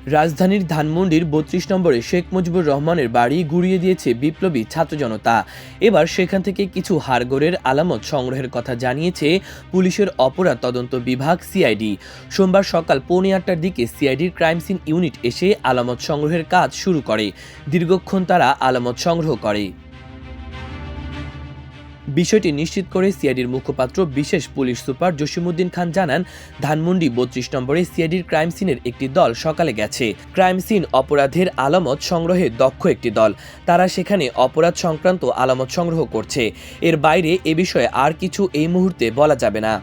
রাজধানীর ধানমন্ডির ৩২ নম্বরে শেখ মুজিবুর রহমানের বাড়ি গুঁড়িয়ে দিয়েছে বিপ্লবী ছাত্র জনতা। এবার সেখান থেকে কিছু হাড়গোড়ের আলামত সংগ্রহের কথা জানিয়েছে পুলিশের অপরাধ তদন্ত বিভাগ সিআইডি। সোমবার সকাল 8:45টার দিকে সিআইডির ক্রাইম সিন ইউনিট এসে আলামত সংগ্রহের কাজ শুরু করে। দীর্ঘক্ষণ তারা আলামত সংগ্রহ করে। বিষয়টি নিশ্চিত করে সিআইডির মুখপাত্র বিশেষ পুলিশ সুপার জসিমউদ্দিন খান জানান, ধানমন্ডি ৩২ নম্বরে সিআইডির ক্রাইম সিনের একটি দল সকালে গেছে। ক্রাইম সিন অপরাধের আলামত সংগ্রহে দক্ষ একটি দল। তারা সেখানে অপরাধ সংক্রান্ত আলামত সংগ্রহ করছে। এর বাইরে এ বিষয়ে আর কিছু এই মুহূর্তে বলা যাবে না।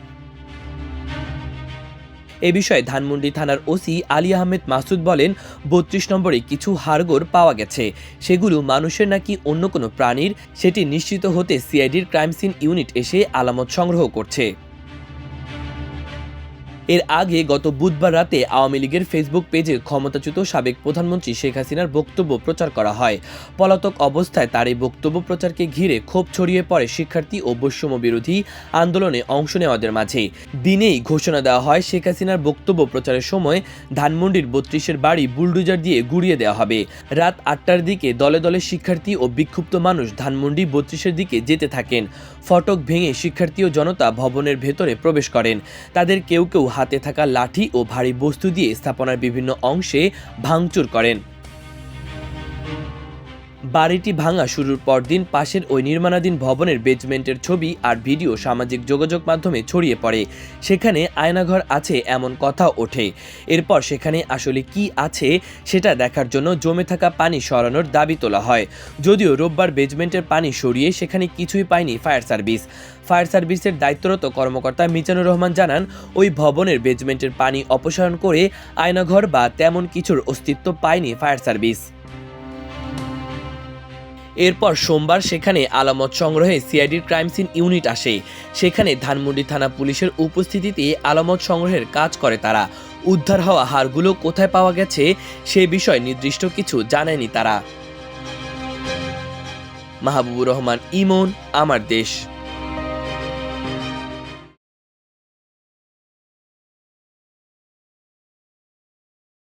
এ বিষয়ে ধানমন্ডি থানার ওসি আলী আহমেদ মাসুদ বলেন, ৩২ নম্বরে কিছু হাড়গোড় পাওয়া গেছে। সেগুলো মানুষের নাকি অন্য কোনো প্রাণীর, সেটি নিশ্চিত হতে সিআইডির ক্রাইম সিন ইউনিট এসে আলামত সংগ্রহ করছে। এর আগে গত বুধবার রাতে আওয়ামী লীগের ফেসবুক পেজে ক্ষমতাচ্যুত সাবেক প্রধানমন্ত্রী শেখ হাসিনার বক্তব্য প্রচার করা হয়। পলাতক অবস্থায় তার এই বক্তব্য প্রচারকে ঘিরে ক্ষোভ ছড়িয়ে পড়ে শিক্ষার্থী ও বৈষম্য বিরোধী আন্দোলনে অংশ নেওয়াদের মাঝে। দিনেই ঘোষণা দেওয়া হয় শেখ হাসিনার বক্তব্য প্রচারের সময় ধানমন্ডির ৩২-এর বাড়ি বুলডোজার দিয়ে গুঁড়িয়ে দেওয়া হবে। রাত ৮টার দিকে দলে দলে শিক্ষার্থী ও বিক্ষুব্ধ মানুষ ধানমন্ডি ৩২-এর দিকে যেতে থাকেন। ফটক ভেঙে শিক্ষার্থী ও জনতা ভবনের ভেতরে প্রবেশ করেন। তাদের কেউ কেউ হাতে থাকা লাঠি ও ভারী বস্তু দিয়ে স্থাপনার বিভিন্ন অংশে ভাঙচুর করেন। বাড়িটি ভাঙা শুরুর পরদিন পাশের ওই নির্মাণাধীন ভবনের বেজমেন্টের ছবি আর ভিডিও সামাজিক যোগাযোগ মাধ্যমে ছড়িয়ে পড়ে। সেখানে আয়নাঘর আছে এমন কথাও ওঠে। এরপর সেখানে আসলে কি আছে সেটা দেখার জন্য জমে থাকা পানি সরানোর দাবি তোলা হয়। যদিও রোববার বেজমেন্টের পানি সরিয়ে সেখানে কিছুই পায়নি ফায়ার সার্ভিস। ফায়ার সার্ভিসের দায়িত্বরত কর্মকর্তা মিজানুর রহমান জানান, ওই ভবনের বেজমেন্টের পানি অপসারণ করে আয়নাঘর বা তেমন কিছুর অস্তিত্ব পায়নি ফায়ার সার্ভিস। এরপর সোমবার সেখানে আলামত সংগ্রহে সিআইডির ক্রাইম সিন ইউনিট আসে। সেখানে ধানমন্ডি থানা পুলিশের উপস্থিতিতে আলামত সংগ্রহের কাজ করে তারা। উদ্ধার হওয়া হাড়গুলো কোথায় পাওয়া গেছে সে বিষয়ে নির্দিষ্ট কিছু জানায়নি তারা। মাহবুবুর রহমান ইমন, আমার দেশ।